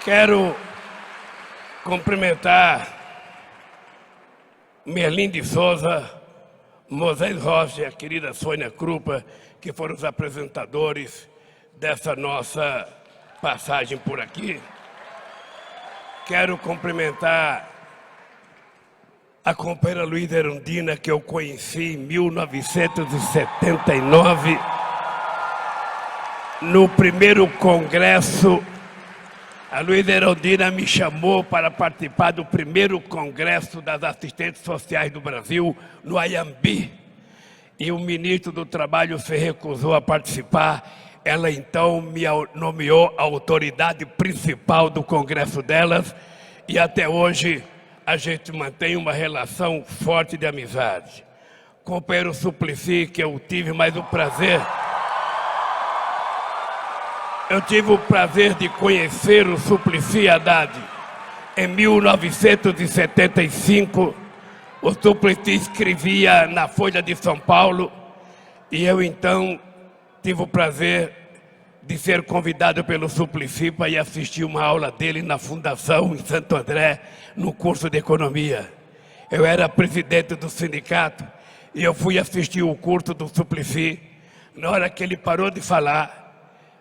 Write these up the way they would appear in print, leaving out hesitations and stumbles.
Quero cumprimentar Merlin de Souza, Moisés Rocha e a querida Sônia Krupa, que foram os apresentadores dessa nossa passagem por aqui. Quero cumprimentar a companheira Luísa Erundina, que eu conheci em 1979, no primeiro congresso. A Luísa Erundina me chamou para participar do primeiro congresso das assistentes sociais do Brasil, no Ayambi. E o ministro do Trabalho se recusou a participar. Ela então me nomeou a autoridade principal do congresso delas. E até hoje a gente mantém uma relação forte de amizade. Companheiro Suplicy, que eu tive mais o prazer... Eu tive o prazer de conhecer o Suplicy Haddad em 1975. O Suplicy escrevia na Folha de São Paulo e eu então tive o prazer de ser convidado pelo Suplicy para ir assistir uma aula dele na Fundação em Santo André, no curso de Economia. Eu era presidente do sindicato e eu fui assistir o curso do Suplicy. Na hora que ele parou de falar,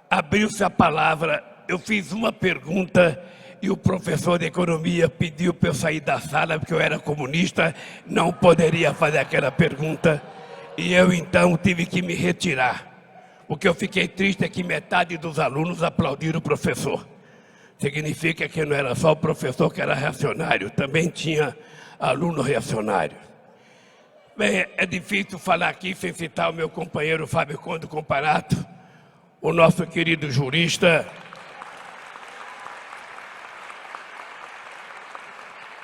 abriu-se a palavra, eu fiz uma pergunta e o professor de economia pediu para eu sair da sala porque eu era comunista, não poderia fazer aquela pergunta e eu então tive que me retirar. O que eu fiquei triste é que metade dos alunos aplaudiram o professor. Significa que não era só o professor que era reacionário, também tinha aluno reacionário. Bem, é difícil falar aqui sem citar o meu companheiro Fábio Conde Comparato, o nosso querido jurista.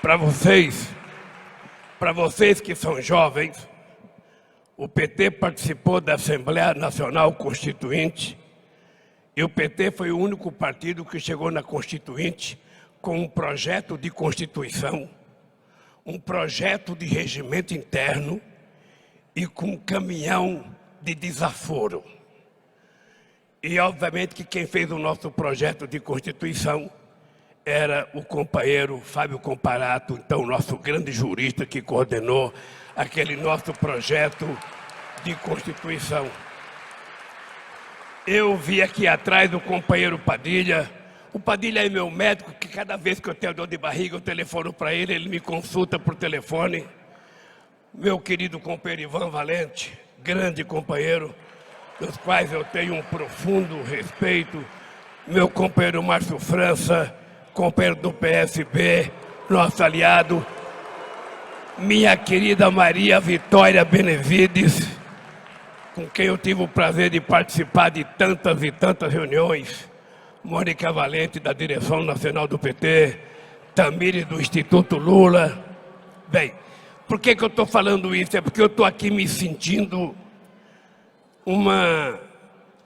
Para vocês que são jovens, o PT participou da Assembleia Nacional Constituinte e o PT foi o único partido que chegou na Constituinte com um projeto de Constituição, um projeto de regimento interno e com um caminhão de desaforo. E, obviamente, que quem fez o nosso projeto de Constituição era o companheiro Fábio Comparato, então, nosso grande jurista que coordenou aquele nosso projeto de Constituição. Eu vi aqui atrás o companheiro Padilha. O Padilha é meu médico, que cada vez que eu tenho dor de barriga, eu telefono para ele, ele me consulta por telefone. Meu querido companheiro Ivan Valente, grande companheiro, dos quais eu tenho um profundo respeito, meu companheiro Márcio França, companheiro do PSB, nosso aliado, minha querida Maria Vitória Benevides, com quem eu tive o prazer de participar de tantas e tantas reuniões, Mônica Valente, da direção nacional do PT, Tamires, do Instituto Lula. Bem, por que eu estou falando isso? É porque eu estou aqui me sentindo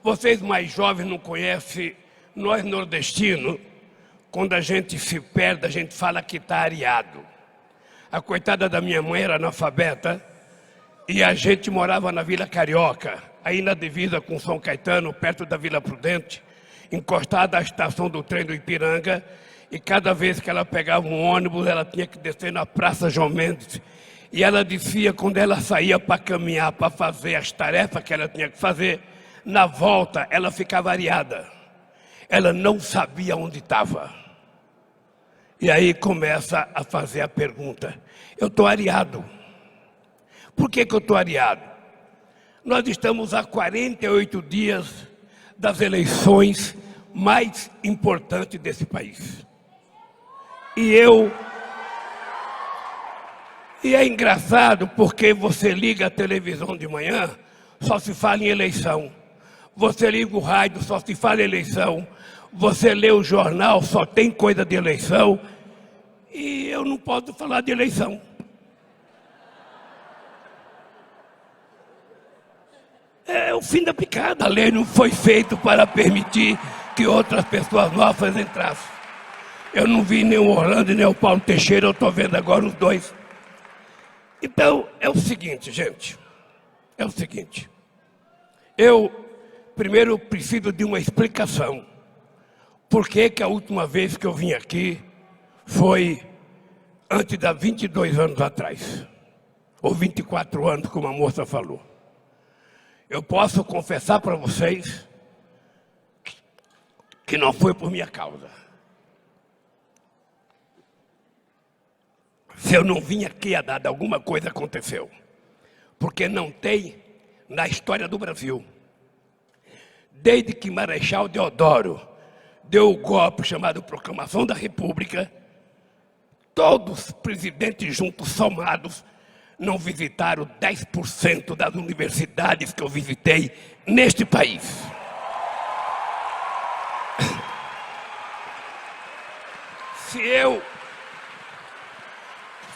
Vocês mais jovens não conhecem, nós nordestinos, quando a gente se perde, a gente fala que está areado. A coitada da minha mãe era analfabeta e a gente morava na Vila Carioca, aí na divisa com São Caetano, perto da Vila Prudente, encostada à estação do trem do Ipiranga, e cada vez que ela pegava um ônibus, ela tinha que descer na Praça João Mendes. E ela dizia, quando ela saía para caminhar, para fazer as tarefas que ela tinha que fazer, na volta ela ficava areada. Ela não sabia onde estava. E aí começa a fazer a pergunta: eu estou areado. Por que eu estou areado? Nós estamos há 48 dias das eleições mais importantes desse país. E é engraçado porque você liga a televisão de manhã, só se fala em eleição. Você liga o rádio, só se fala em eleição. Você lê o jornal, só tem coisa de eleição. E eu não posso falar de eleição. É o fim da picada. A lei não foi feita para permitir que outras pessoas novas entrassem. Eu não vi nem o Orlando nem o Paulo Teixeira, eu estou vendo agora os dois. Então, é o seguinte, gente. É o seguinte. Eu, primeiro, preciso de uma explicação. por que a última vez que eu vim aqui foi antes de 22 anos atrás, ou 24 anos, como a moça falou. Eu posso confessar para vocês que não foi por minha causa. Se eu não vim aqui a dar alguma coisa aconteceu. Porque não tem na história do Brasil. Desde que Marechal Deodoro deu o golpe chamado Proclamação da República, todos os presidentes juntos somados não visitaram 10% das universidades que eu visitei neste país.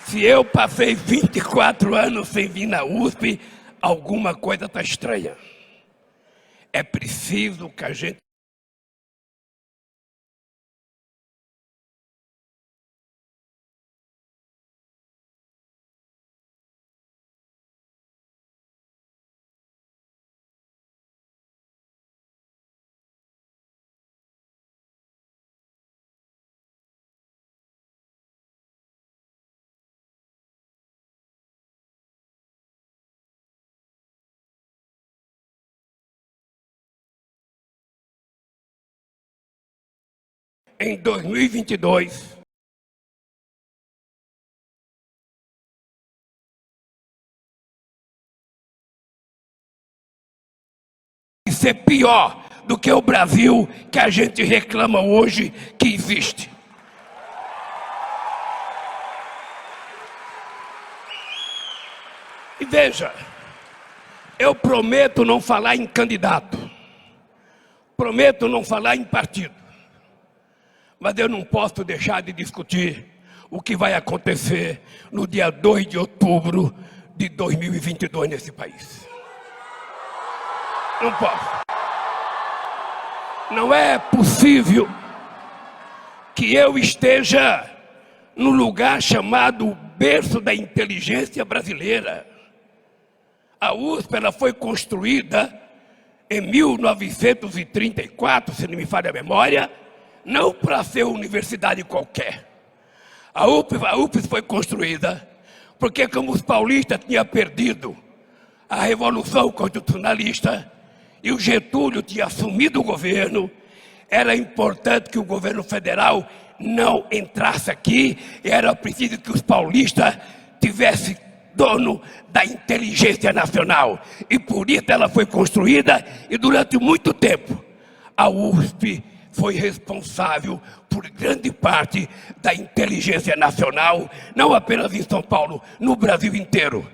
Se eu passei 24 anos sem vir na USP, alguma coisa está estranha. É preciso que a gente... Em 2022, ser pior do que o Brasil que a gente reclama hoje que existe. E veja, eu prometo não falar em candidato, prometo não falar em partido, mas eu não posso deixar de discutir o que vai acontecer no dia 2 de outubro de 2022 nesse país. Não posso. Não é possível que eu esteja no lugar chamado berço da inteligência brasileira. A USP ela foi construída em 1934, se não me falha a memória, não para ser uma universidade qualquer. A USP foi construída porque, como os paulistas tinham perdido a Revolução Constitucionalista e o Getúlio tinha assumido o governo, era importante que o governo federal não entrasse aqui, era preciso que os paulistas tivessem dono da inteligência nacional. E por isso ela foi construída e durante muito tempo a USP foi responsável por grande parte da inteligência nacional, não apenas em São Paulo, no Brasil inteiro.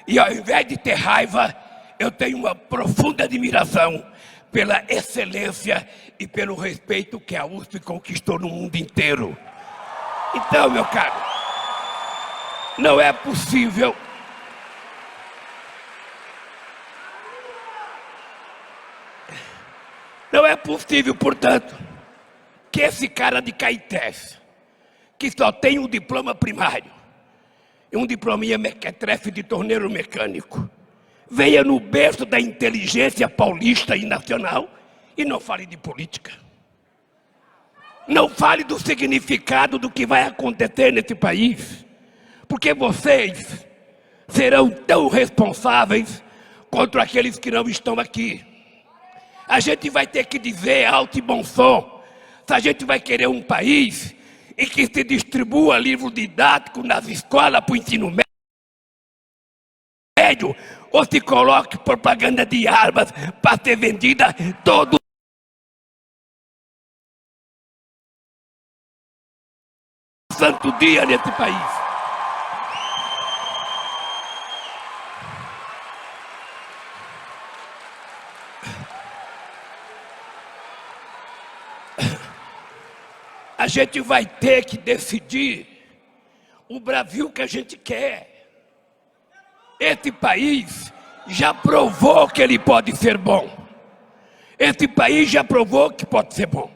E ao invés de ter raiva, eu tenho uma profunda admiração pela excelência e pelo respeito que a USP conquistou no mundo inteiro. Então, meu caro, não é possível portanto, que esse cara de Caetés, que só tem um diploma primário e um diplominha mequetrefe de torneiro mecânico, venha no berço da inteligência paulista e nacional e não fale de política. Não fale do significado do que vai acontecer nesse país, porque vocês serão tão responsáveis contra aqueles que não estão aqui. A gente vai ter que dizer alto e bom som, se a gente vai querer um país em que se distribua livro didático nas escolas para o ensino médio, ou se coloque propaganda de armas para ser vendida todo santo dia nesse país. A gente vai ter que decidir o Brasil que a gente quer. Esse país já provou que ele pode ser bom. Esse país já provou que pode ser bom.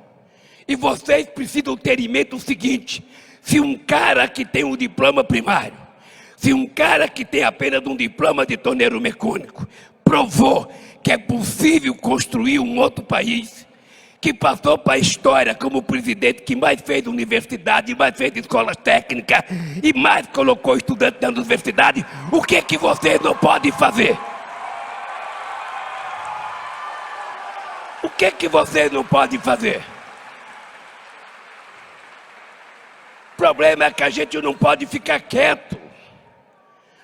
E vocês precisam ter em mente o seguinte: se um cara que tem um diploma primário, se um cara que tem apenas um diploma de torneiro mecânico, provou que é possível construir um outro país, que passou para a história como o presidente que mais fez universidade, mais fez escola técnica e mais colocou estudantes na universidade, o que vocês não podem fazer? O que vocês não podem fazer? O problema é que a gente não pode ficar quieto.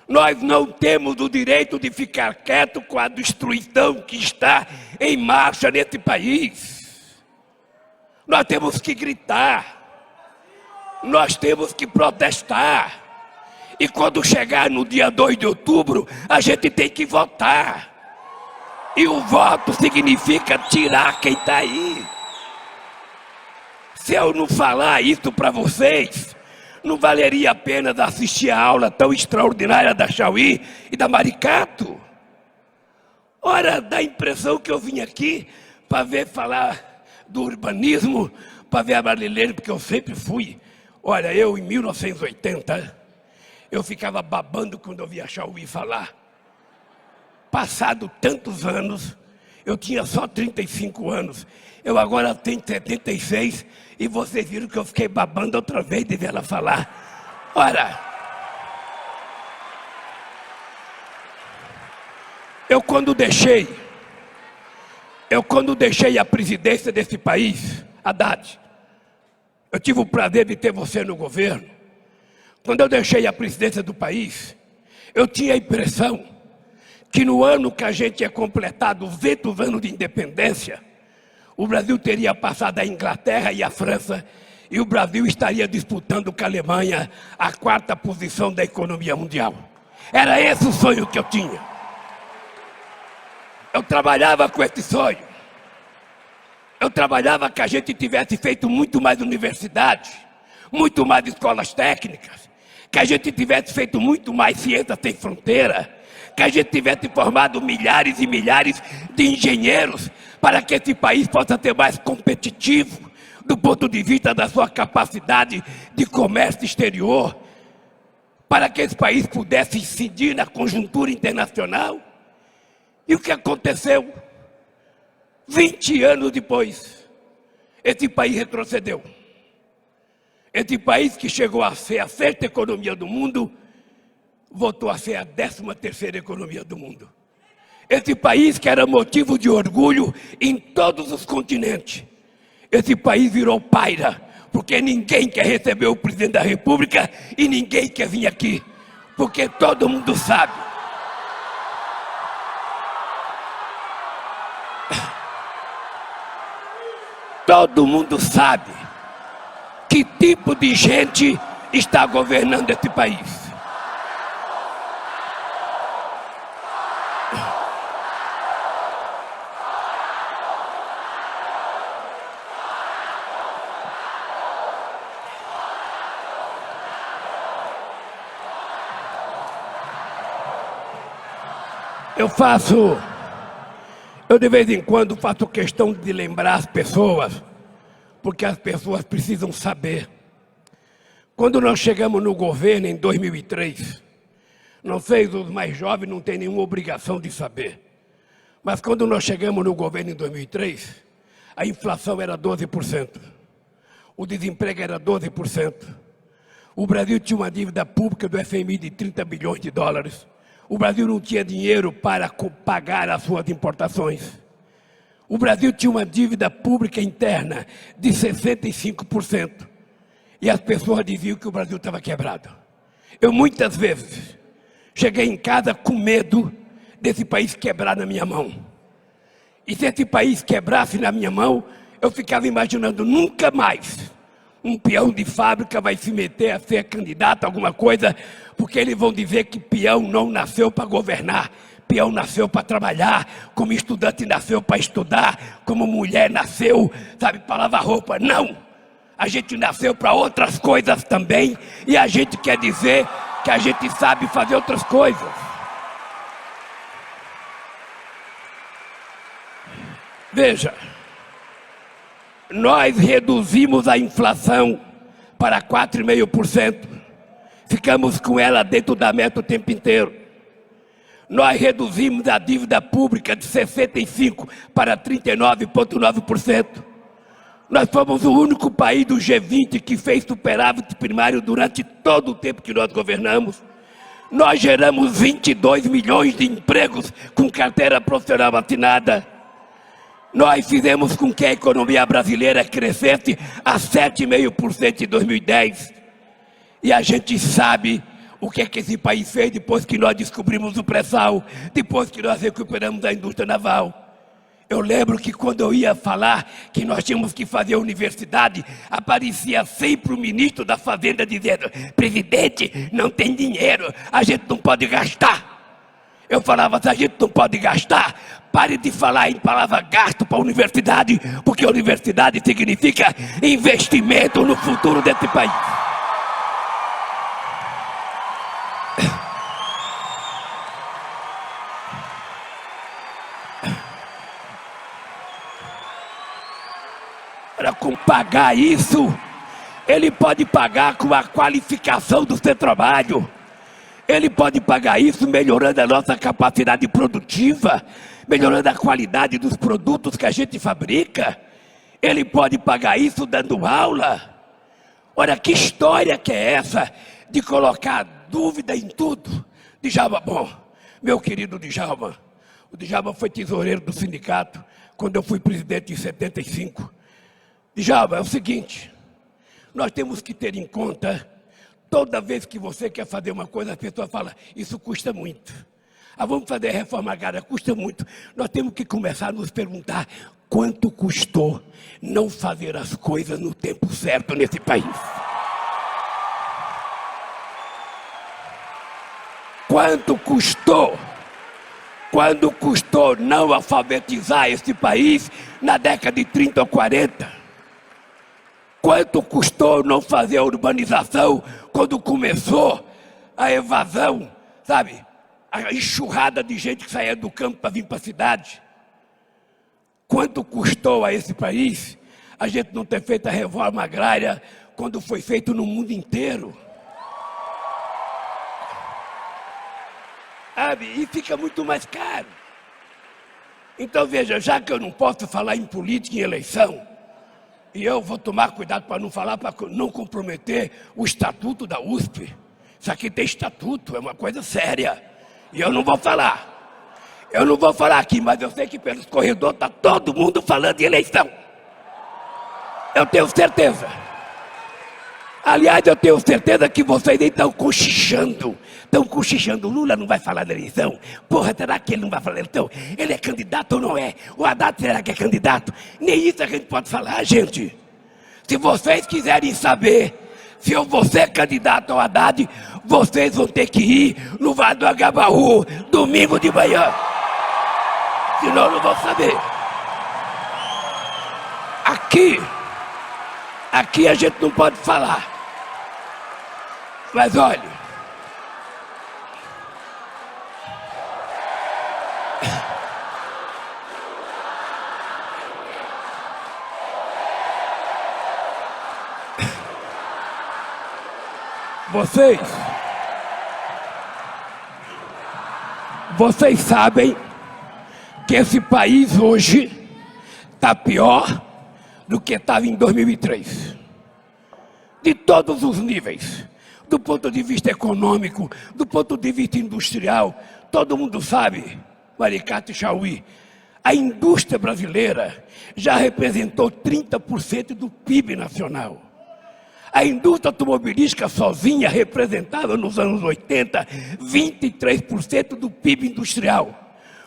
Nós não temos o direito de ficar quieto com a destruição que está em marcha nesse país. Nós temos que gritar, nós temos que protestar. E quando chegar no dia 2 de outubro, a gente tem que votar. E o voto significa tirar quem está aí. Se eu não falar isso para vocês, não valeria a pena assistir a aula tão extraordinária da Chauí e da Maricato? Ora, dá a impressão que eu vim aqui para ver falar do urbanismo, para ver a Marilene, porque eu sempre fui. Olha, eu em 1980, eu ficava babando quando eu via a Chauí falar. Passado tantos anos, eu tinha só 35 anos, eu agora tenho 76, e vocês viram que eu fiquei babando outra vez de ver ela falar. Ora, eu quando deixei a presidência desse país, Haddad, eu tive o prazer de ter você no governo. Quando eu deixei a presidência do país, eu tinha a impressão que no ano que a gente ia completar 200 anos de independência, o Brasil teria passado a Inglaterra e a França, e o Brasil estaria disputando com a Alemanha a 4ª posição da economia mundial. Era esse o sonho que eu tinha. Eu trabalhava com esse sonho. Eu trabalhava que a gente tivesse feito muito mais universidade, muito mais escolas técnicas, que a gente tivesse feito muito mais ciência sem fronteira, que a gente tivesse formado milhares e milhares de engenheiros para que esse país possa ser mais competitivo do ponto de vista da sua capacidade de comércio exterior, para que esse país pudesse incidir na conjuntura internacional. E o que aconteceu? 20 anos depois, esse país retrocedeu. Esse país que chegou a ser a 6ª economia do mundo, voltou a ser a 13ª economia do mundo. Esse país que era motivo de orgulho em todos os continentes, esse país virou paira, porque ninguém quer receber o presidente da República e ninguém quer vir aqui, porque todo mundo sabe. Todo mundo sabe que tipo de gente está governando esse país. Eu de vez em quando faço questão de lembrar as pessoas, porque as pessoas precisam saber. Quando nós chegamos no governo em 2003, não sei, os mais jovens não têm nenhuma obrigação de saber, mas quando nós chegamos no governo em 2003, a inflação era 12%, o desemprego era 12%, o Brasil tinha uma dívida pública do FMI de 30 bilhões de dólares, o Brasil não tinha dinheiro para pagar as suas importações. O Brasil tinha uma dívida pública interna de 65%. E as pessoas diziam que o Brasil estava quebrado. Eu muitas vezes cheguei em casa com medo desse país quebrar na minha mão. E se esse país quebrasse na minha mão, eu ficava imaginando nunca mais um peão de fábrica vai se meter a ser candidato a alguma coisa, porque eles vão dizer que peão não nasceu para governar, peão nasceu para trabalhar, como estudante nasceu para estudar, como mulher nasceu, sabe, para lavar roupa. Não! A gente nasceu para outras coisas também, e a gente quer dizer que a gente sabe fazer outras coisas. Veja, nós reduzimos a inflação para 4,5%. Ficamos com ela dentro da meta o tempo inteiro. Nós reduzimos a dívida pública de 65% para 39,9%. Nós fomos o único país do G20 que fez superávit primário durante todo o tempo que nós governamos. Nós geramos 22 milhões de empregos com carteira profissional assinada. Nós fizemos com que a economia brasileira crescesse a 7,5% em 2010. E a gente sabe o que é que esse país fez depois que nós descobrimos o pré-sal, depois que nós recuperamos a indústria naval. Eu lembro que quando eu ia falar que nós tínhamos que fazer a universidade, aparecia sempre o ministro da Fazenda dizendo: presidente, não tem dinheiro, a gente não pode gastar. Eu falava: se a gente não pode gastar, pare de falar em palavra gasto para a universidade, porque a universidade significa investimento no futuro desse país. Com pagar isso, ele pode pagar com a qualificação do seu trabalho. Ele pode pagar isso melhorando a nossa capacidade produtiva, melhorando a qualidade dos produtos que a gente fabrica. Ele pode pagar isso dando aula. Olha, que história que é essa de colocar dúvida em tudo? Djalma, bom, meu querido Djalma, o Djalma foi tesoureiro do sindicato quando eu fui presidente em 75. Djalma, é o seguinte, nós temos que ter em conta, toda vez que você quer fazer uma coisa, a pessoa fala: isso custa muito. Vamos fazer reforma agrária, custa muito. Nós temos que começar a nos perguntar quanto custou não fazer as coisas no tempo certo nesse país. Quanto custou? Quanto custou não alfabetizar esse país na década de 30 ou 40? Quanto custou não fazer a urbanização quando começou a evasão, sabe? A enxurrada de gente que saía do campo para vir para a cidade. Quanto custou a esse país a gente não ter feito a reforma agrária quando foi feito no mundo inteiro? Sabe? E fica muito mais caro. Então veja, já que eu não posso falar em política e eleição, e eu vou tomar cuidado para não falar, para não comprometer o estatuto da USP. Isso aqui tem estatuto, é uma coisa séria. E eu não vou falar. Eu não vou falar aqui, mas eu sei que pelos corredores está todo mundo falando de eleição. Eu tenho certeza. Aliás, eu tenho certeza que vocês nem estão cochichando. Estão cochichando. O Lula não vai falar da eleição? Porra, será que ele não vai falar da eleição? Ele é candidato ou não é? O Haddad será que é candidato? Nem isso a gente pode falar, gente. Se vocês quiserem saber se eu vou ser candidato ao Haddad, vocês vão ter que ir no Vale do Agabaú, domingo de manhã. Senão eu não vou saber. Aqui a gente não pode falar. Mas olha, vocês sabem que esse país hoje está pior do que estava em 2003. De todos os níveis. Do ponto de vista econômico, do ponto de vista industrial, todo mundo sabe, Maricato e Chauí, a indústria brasileira já representou 30% do PIB nacional. A indústria automobilística sozinha representava nos anos 80 23% do PIB industrial.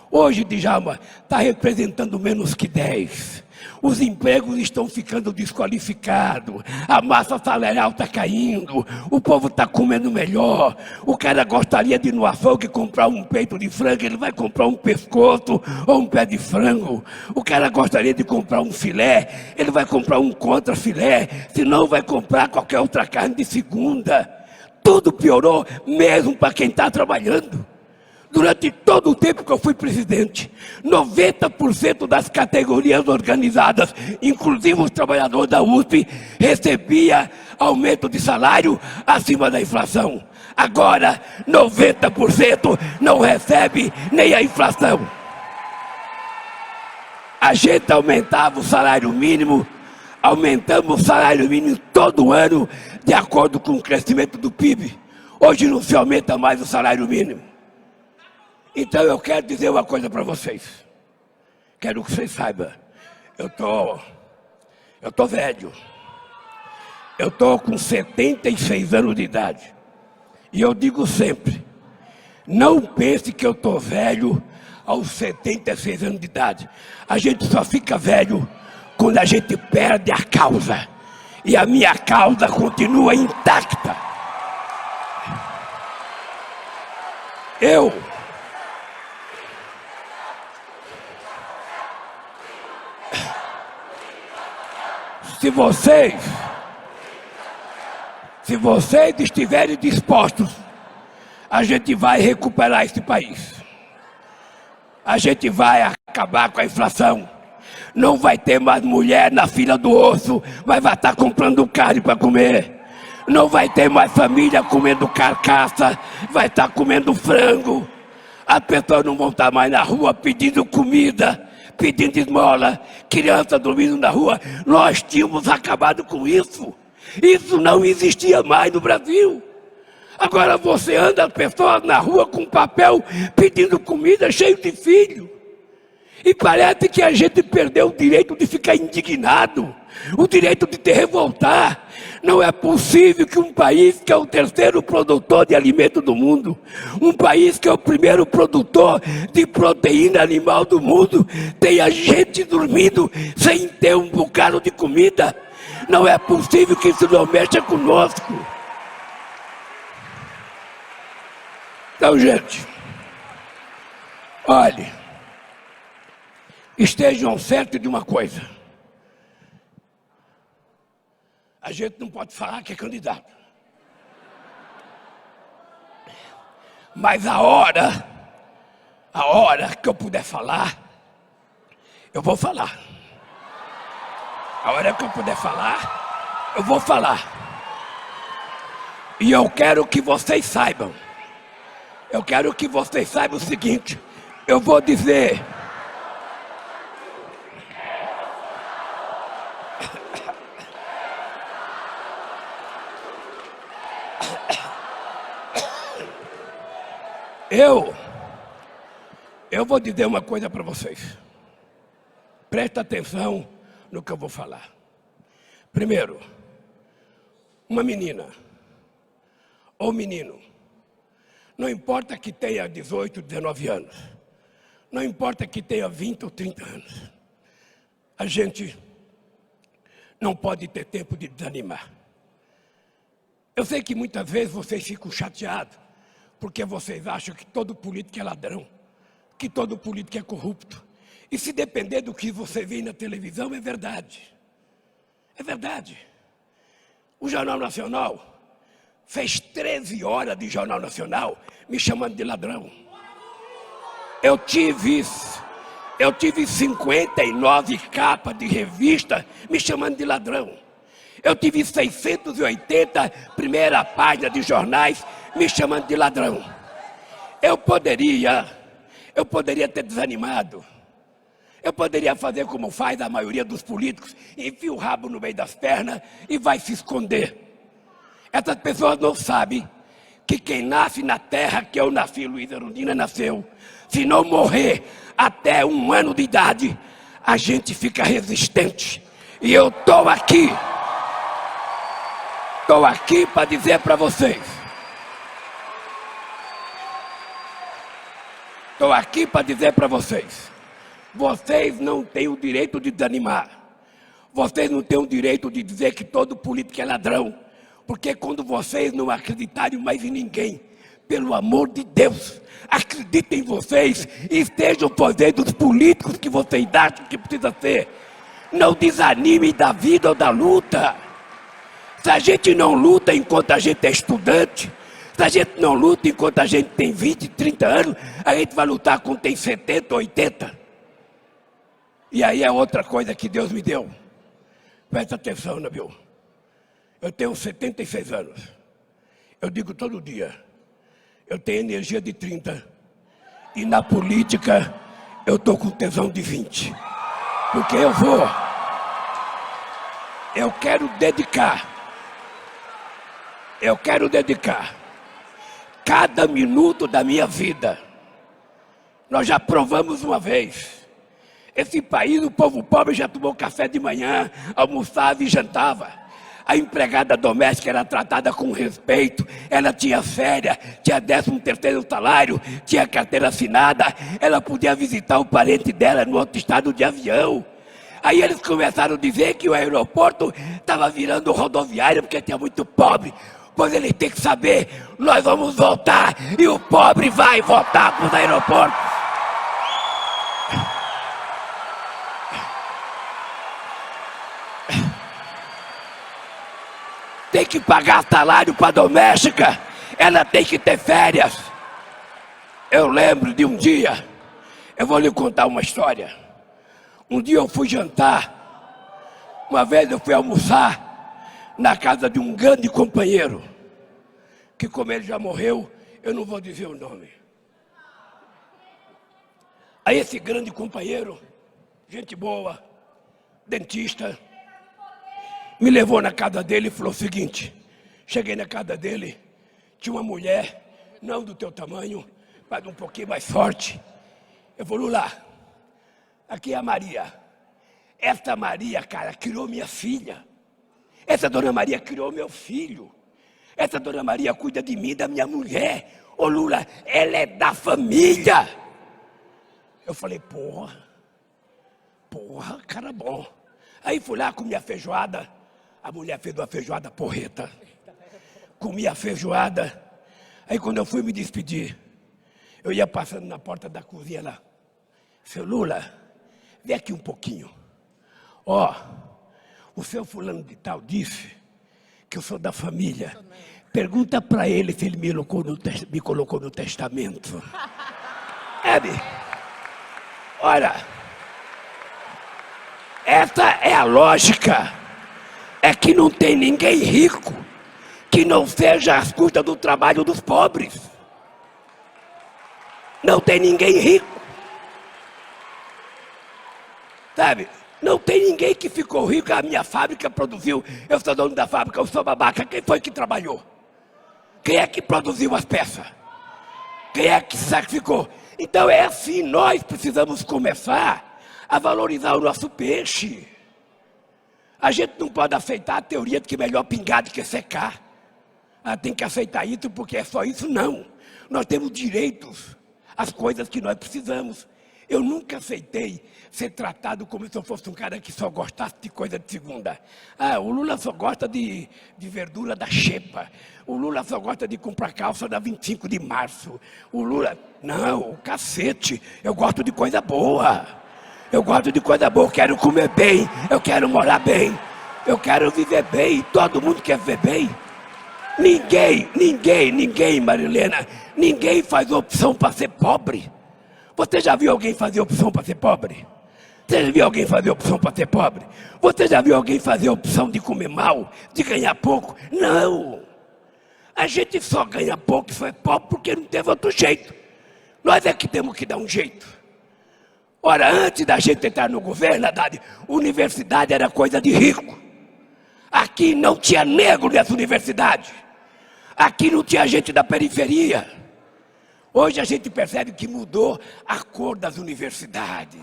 Hoje, Djalma, está representando menos que 10%. Os empregos estão ficando desqualificados, a massa salarial está caindo, o povo está comendo melhor. O cara gostaria de ir no açougue comprar um peito de frango, ele vai comprar um pescoço ou um pé de frango. O cara gostaria de comprar um filé, ele vai comprar um contrafilé, senão vai comprar qualquer outra carne de segunda. Tudo piorou, mesmo para quem está trabalhando. Durante todo o tempo que eu fui presidente, 90% das categorias organizadas, inclusive os trabalhadores da USP, recebia aumento de salário acima da inflação. Agora, 90% não recebe nem a inflação. A gente aumentava o salário mínimo aumentamos o salário mínimo todo ano, de acordo com o crescimento do PIB. Hoje não se aumenta mais o salário mínimo. Então eu quero dizer uma coisa para vocês. Quero que vocês saibam. Eu tô velho. Eu tô com 76 anos de idade. E eu digo sempre, não pense que eu tô velho aos 76 anos de idade. A gente só fica velho quando a gente perde a causa. E a minha causa continua intacta. Se vocês estiverem dispostos, a gente vai recuperar esse país. A gente vai acabar com a inflação. Não vai ter mais mulher na fila do osso, mas vai estar comprando carne para comer. Não vai ter mais família comendo carcaça, vai estar comendo frango. As pessoas não vão estar mais na rua pedindo comida, pedindo esmola, criança dormindo na rua. Nós tínhamos acabado com isso. Isso não existia mais no Brasil. Agora você anda as pessoas na rua com papel pedindo comida, cheio de filho. E parece que a gente perdeu o direito de ficar indignado, o direito de te revoltar. Não é possível que um país que é o terceiro produtor de alimento do mundo, um país que é o primeiro produtor de proteína animal do mundo, tenha gente dormindo sem ter um bocado de comida. Não é possível que isso não mexa conosco. Então, gente, olhe, estejam certos de uma coisa. A gente não pode falar que é candidato. Mas a hora que eu puder falar, eu vou falar. A hora que eu puder falar, eu vou falar. E eu quero que vocês saibam. Eu quero que vocês saibam o seguinte. Eu vou dizer. Eu vou dizer uma coisa para vocês. Presta atenção no que eu vou falar. Primeiro, uma menina ou menino, não importa que tenha 18, 19 anos, não importa que tenha 20 ou 30 anos, a gente não pode ter tempo de desanimar. Eu sei que muitas vezes vocês ficam chateados, porque vocês acham que todo político é ladrão, que todo político é corrupto. E se depender do que você vê na televisão, é verdade. É verdade. O Jornal Nacional fez 13 horas de Jornal Nacional me chamando de ladrão. Eu tive 59 capas de revista me chamando de ladrão. Eu tive 680 primeira página de jornais me chamando de ladrão. Eu poderia ter desanimado. Eu poderia fazer como faz a maioria dos políticos, enfia o rabo no meio das pernas e vai se esconder. Essas pessoas não sabem que quem nasce na terra que eu nasci, Luiz Erundina nasceu, se não morrer até 1 ano de idade, a gente fica resistente. E eu estou aqui para dizer para vocês. Estou aqui para dizer para vocês. Vocês não têm o direito de desanimar. Vocês não têm o direito de dizer que todo político é ladrão. Porque quando vocês não acreditarem mais em ninguém, pelo amor de Deus, acreditem em vocês e estejam fazendo os políticos que vocês acham que precisa ser. Não desanimem da vida ou da luta. Se a gente não luta enquanto a gente é estudante, se a gente não luta enquanto a gente tem 20, 30 anos, a gente vai lutar quando tem 70, 80. E aí é outra coisa que Deus me deu. Presta atenção, Nabil. Eu tenho 76 anos. Eu digo todo dia, eu tenho energia de 30. E na política, eu estou com tesão de 20. Porque eu quero dedicar cada minuto da minha vida. Nós já provamos uma vez. Esse país, o povo pobre já tomou café de manhã, almoçava e jantava. A empregada doméstica era tratada com respeito, ela tinha férias, tinha 13º salário, tinha carteira assinada, ela podia visitar o parente dela no outro estado de avião. Aí eles começaram a dizer que o aeroporto estava virando rodoviária porque tinha muito pobre. Pois eles têm que saber, nós vamos voltar e o pobre vai voltar para os aeroportos. Tem que pagar salário para a doméstica, ela tem que ter férias. Eu lembro de um dia, eu vou lhe contar uma história. Um dia eu fui jantar, uma vez eu fui almoçar na casa de um grande companheiro, que como ele já morreu, eu não vou dizer o nome. Aí esse grande companheiro, gente boa, dentista, me levou na casa dele e falou o seguinte: cheguei na casa dele, tinha uma mulher, não do teu tamanho, mas um pouquinho mais forte. Eu falei: Lula, aqui é a Maria. Essa Maria, cara, criou minha filha. Essa dona Maria criou meu filho. Essa dona Maria cuida de mim, da minha mulher. Ô Lula, ela é da família. Eu falei: porra, cara bom. Aí fui lá, comi a feijoada. A mulher fez uma feijoada porreta. Comi a feijoada. Aí quando eu fui me despedir, eu ia passando na porta da cozinha lá. Seu Lula, vem aqui um pouquinho. Ó, o seu fulano de tal disse que eu sou da família. Pergunta para ele se ele me colocou no testamento. Olha, essa é a lógica. É que não tem ninguém rico que não seja às custas do trabalho dos pobres. Não tem ninguém rico. Sabe? Não tem ninguém que ficou rico. A minha fábrica produziu. Eu sou dono da fábrica, eu sou babaca. Quem foi que trabalhou? Quem é que produziu as peças? Quem é que sacrificou? Então é assim, nós precisamos começar a valorizar o nosso peixe. A gente não pode aceitar a teoria de que é melhor pingar do que secar. Tem que aceitar isso porque é só isso, não. Nós temos direitos às coisas que nós precisamos. Eu nunca aceitei ser tratado como se eu fosse um cara que só gostasse de coisa de segunda. O Lula só gosta de verdura da xepa. O Lula só gosta de comprar calça da 25 de março. O Lula... Não, cacete. Eu gosto de coisa boa. Eu gosto de coisa boa. Eu quero comer bem. Eu quero morar bem. Eu quero viver bem. Todo mundo quer viver bem. Ninguém, Marilena. Ninguém faz opção para ser pobre. Você já viu alguém fazer opção para ser pobre? Você já viu alguém fazer opção para ser pobre? Você já viu alguém fazer opção de comer mal? De ganhar pouco? Não! A gente só ganha pouco e foi pobre porque não teve outro jeito. Nós é que temos que dar um jeito. Ora, antes da gente entrar no governo, Haddad, universidade era coisa de rico. Aqui não tinha negro nessa universidade. Aqui não tinha gente da periferia. Hoje a gente percebe que mudou a cor das universidades.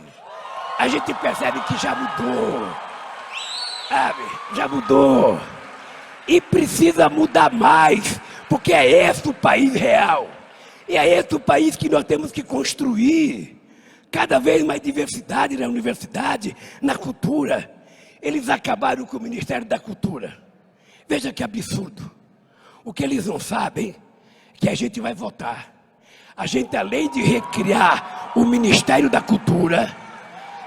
A gente percebe que já mudou. Sabe? Já mudou. E precisa mudar mais, porque é esse o país real. E é esse o país que nós temos que construir. Cada vez mais diversidade na universidade, na cultura. Eles acabaram com o Ministério da Cultura. Veja que absurdo. O que eles não sabem é que a gente vai votar. A gente, além de recriar o Ministério da Cultura,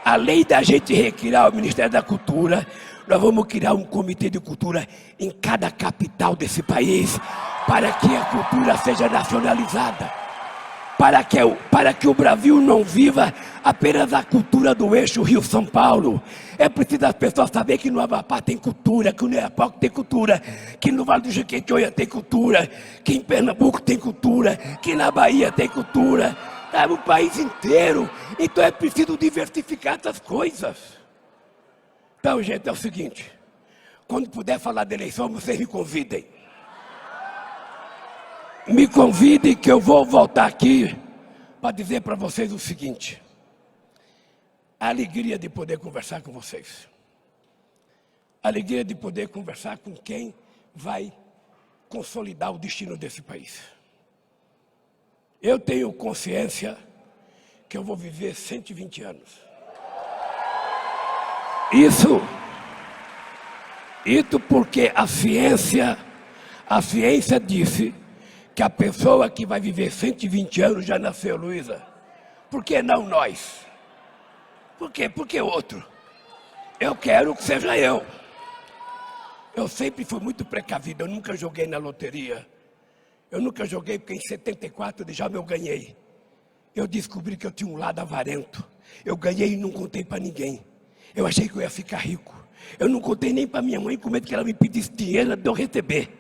além da gente recriar o Ministério da Cultura, nós vamos criar um comitê de cultura em cada capital desse país, para que a cultura seja nacionalizada, para que o Brasil não viva apenas a cultura do eixo Rio-São Paulo. É preciso as pessoas saberem que no Amapá tem cultura, que no Oiapoque tem cultura, que no Vale do Jequitinhonha tem cultura, que em Pernambuco tem cultura, que na Bahia tem cultura, sabe, o país inteiro. Então é preciso diversificar essas coisas. Então, gente, é o seguinte, Quando puder falar de eleição, vocês me convidem. Me convidem que eu vou voltar aqui para dizer para vocês o seguinte. A alegria de poder conversar com vocês. A alegria de poder conversar com quem vai consolidar o destino desse país. Eu tenho consciência que eu vou viver 120 anos. Isso porque a ciência disse que a pessoa que vai viver 120 anos já nasceu, Luísa. Por que não nós? Por quê? Por que outro? Eu quero que seja eu. Eu sempre fui muito precavido, eu nunca joguei na loteria. Eu nunca joguei porque em 74 de já eu ganhei. Eu descobri que eu tinha um lado avarento. Eu ganhei e não contei para ninguém. Eu achei que eu ia ficar rico. Eu não contei nem para minha mãe, com medo que ela me pedisse dinheiro de eu receber.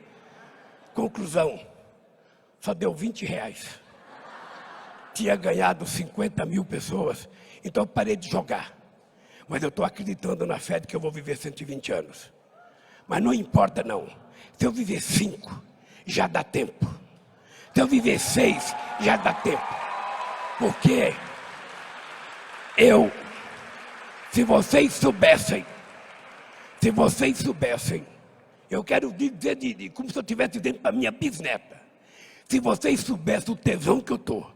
Conclusão, só deu 20 reais. Tinha ganhado 50 mil pessoas, então eu parei de jogar. Mas eu estou acreditando na fé de que eu vou viver 120 anos. Mas não importa não. Se eu viver 5, já dá tempo. Se eu viver 6, já dá tempo. Porque se vocês soubessem, eu quero dizer como se eu estivesse dizendo para minha bisneta. Se vocês soubessem o tesão que eu estou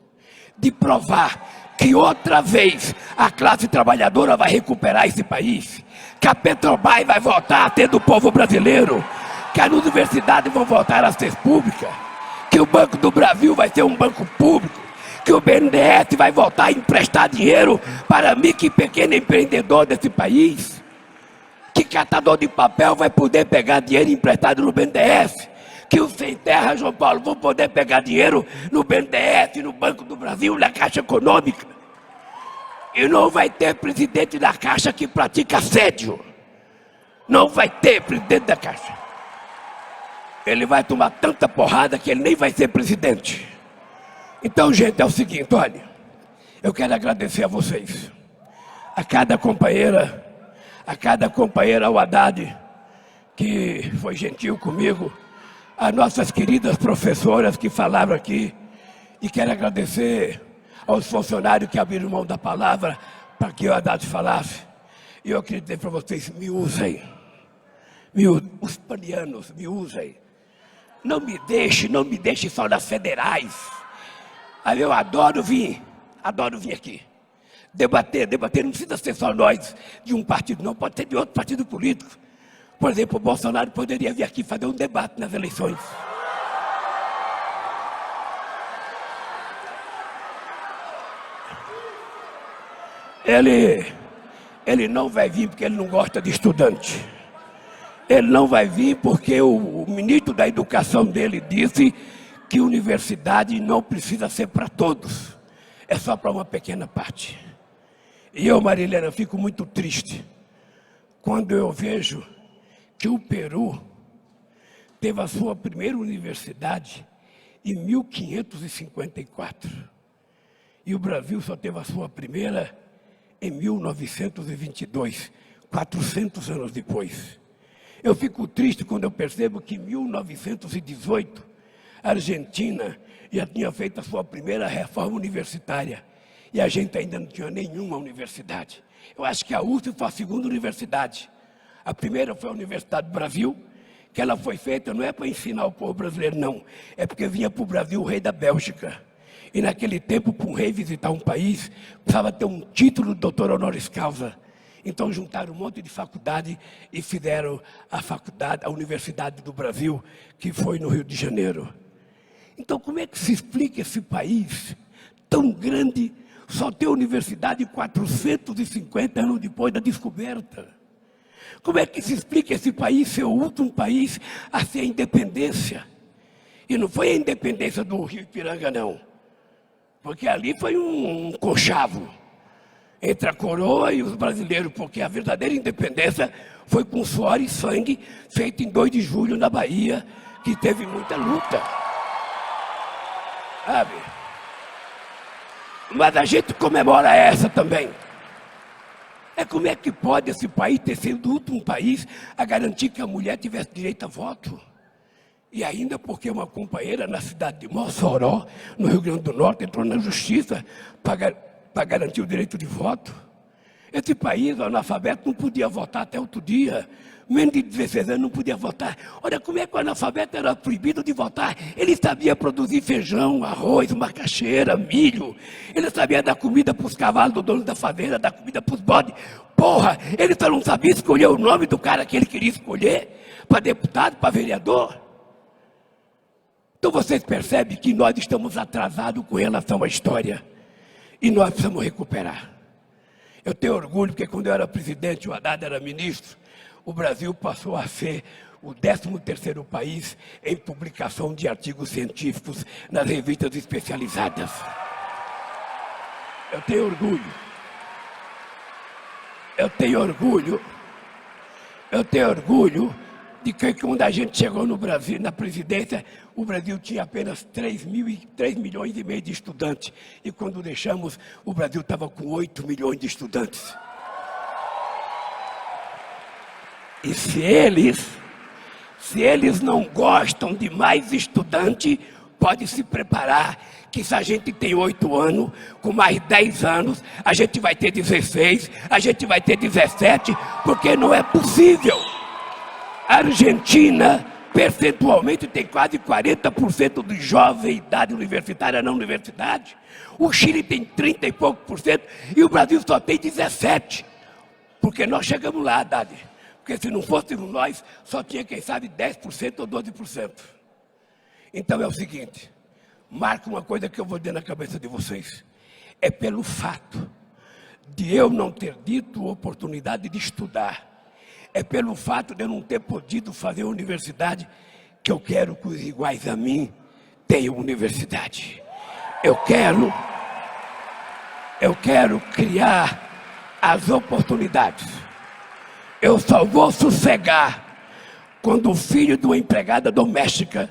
de provar que outra vez a classe trabalhadora vai recuperar esse país, que a Petrobras vai voltar a ter do povo brasileiro, que as universidades vão voltar a ser públicas, que o Banco do Brasil vai ser um banco público, que o BNDES vai voltar a emprestar dinheiro para micro e pequeno empreendedor desse país, que catador de papel vai poder pegar dinheiro emprestado no BNDES, que os sem terra, João Paulo, vão poder pegar dinheiro no BNDES, no Banco do Brasil, na Caixa Econômica. E não vai ter presidente da Caixa que pratica assédio. Não vai ter presidente da Caixa. Ele vai tomar tanta porrada que ele nem vai ser presidente. Então, gente, é o seguinte, olha, eu quero agradecer a vocês, a cada companheira, ao Haddad, que foi gentil comigo, as nossas queridas professoras que falaram aqui, e quero agradecer aos funcionários que abriram mão da palavra para que o Haddad falasse. E eu queria dizer para vocês, me usem, os panianos, me usem. Não me deixe só nas federais. Aí eu adoro vir aqui. Debater, não precisa ser só nós de um partido, não, pode ser de outro partido político. Por exemplo, o Bolsonaro poderia vir aqui fazer um debate nas eleições. Ele não vai vir porque ele não gosta de estudante. Ele não vai vir porque o ministro da Educação dele disse que universidade não precisa ser para todos. É só para uma pequena parte. E eu, Marilena, fico muito triste quando eu vejo que o Peru teve a sua primeira universidade em 1554. E o Brasil só teve a sua primeira em 1922, 400 anos depois. Eu fico triste quando eu percebo que em 1918, a Argentina já tinha feito a sua primeira reforma universitária. E a gente ainda não tinha nenhuma universidade. Eu acho que a USP foi a segunda universidade. A primeira foi a Universidade do Brasil, que ela foi feita não é para ensinar o povo brasileiro, não. É porque vinha para o Brasil o rei da Bélgica. E naquele tempo, para um rei visitar um país, precisava ter um título de doutor honoris causa. Então juntaram um monte de faculdade e fizeram a Universidade do Brasil, que foi no Rio de Janeiro. Então como é que se explica esse país tão grande, só ter universidade 450 anos depois da descoberta? Como é que se explica esse país ser o último país a ser a independência? E não foi a independência do Rio Ipiranga, não. Porque ali foi um conchavo entre a coroa e os brasileiros, porque a verdadeira independência foi com suor e sangue, feita em 2 de julho na Bahia, que teve muita luta. Sabe? Mas a gente comemora essa também. Como é que pode esse país ter sido o último país a garantir que a mulher tivesse direito a voto? E ainda porque uma companheira na cidade de Mossoró, no Rio Grande do Norte, entrou na justiça para garantir o direito de voto. Esse país, o analfabeto, não podia votar até outro dia. Menos de 16 anos não podia votar. Olha como é que o analfabeto era proibido de votar. Ele sabia produzir feijão, arroz, macaxeira, milho. Ele sabia dar comida para os cavalos do dono da fazenda, dar comida para os bodes. Porra, ele só não sabia escolher o nome do cara que ele queria escolher para deputado, para vereador. Então vocês percebem que nós estamos atrasados com relação à história. E nós precisamos recuperar. Eu tenho orgulho porque quando eu era presidente, o Haddad era ministro, o Brasil passou a ser o 13º país em publicação de artigos científicos nas revistas especializadas. Eu tenho orgulho. Eu tenho orgulho de que quando a gente chegou no Brasil, na presidência, o Brasil tinha apenas 3 milhões e meio de estudantes. E quando deixamos, o Brasil estava com 8 milhões de estudantes. E se eles não gostam de mais estudante, pode se preparar, que se a gente tem 8 anos, com mais 10 anos, a gente vai ter 16, a gente vai ter 17, porque não é possível. A Argentina, percentualmente, tem quase 40% de jovem idade universitária na universidade. O Chile tem 30 e pouco por cento e o Brasil só tem 17%. Porque nós chegamos lá, Haddad. Porque se não fôssemos nós, só tinha, quem sabe, 10% ou 12%. Então é o seguinte, marca uma coisa que eu vou dizer na cabeça de vocês. É pelo fato de eu não ter tido oportunidade de estudar, é pelo fato de eu não ter podido fazer universidade, que eu quero que os iguais a mim tenham universidade. Eu quero criar as oportunidades. Eu só vou sossegar quando o filho de uma empregada doméstica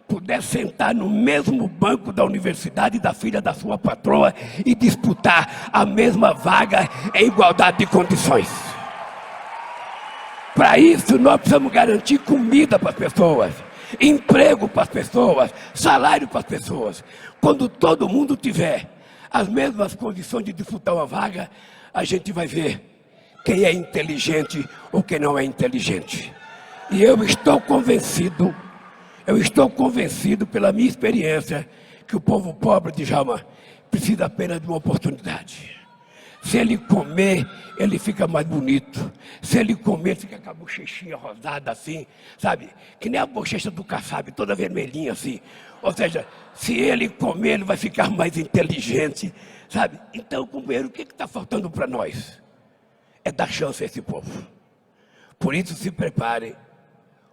puder sentar no mesmo banco da universidade da filha da sua patroa e disputar a mesma vaga em igualdade de condições. Para isso, nós precisamos garantir comida para as pessoas, emprego para as pessoas, salário para as pessoas. Quando todo mundo tiver as mesmas condições de disputar uma vaga, a gente vai ver quem é inteligente ou quem não é inteligente. E eu estou convencido pela minha experiência, que o povo pobre, Djalma, precisa apenas de uma oportunidade. Se ele comer, ele fica mais bonito. Se ele comer, fica com a bochechinha rosada assim, sabe? Que nem a bochecha do Kassab, toda vermelhinha assim. Ou seja, se ele comer, ele vai ficar mais inteligente, sabe? Então, companheiro, o que está faltando para nós? É dar chance a esse povo. Por isso, se preparem.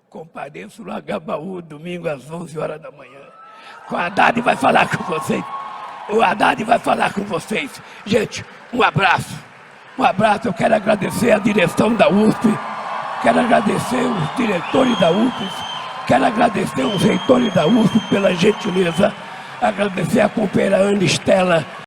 Compareço no Agabaú, domingo às 11 horas da manhã. O Haddad vai falar com vocês. O Haddad vai falar com vocês. Gente, um abraço. Um abraço. Eu quero agradecer a direção da USP. Quero agradecer os diretores da USP. Quero agradecer os reitores da USP pela gentileza. Agradecer a companheira Ana Estela.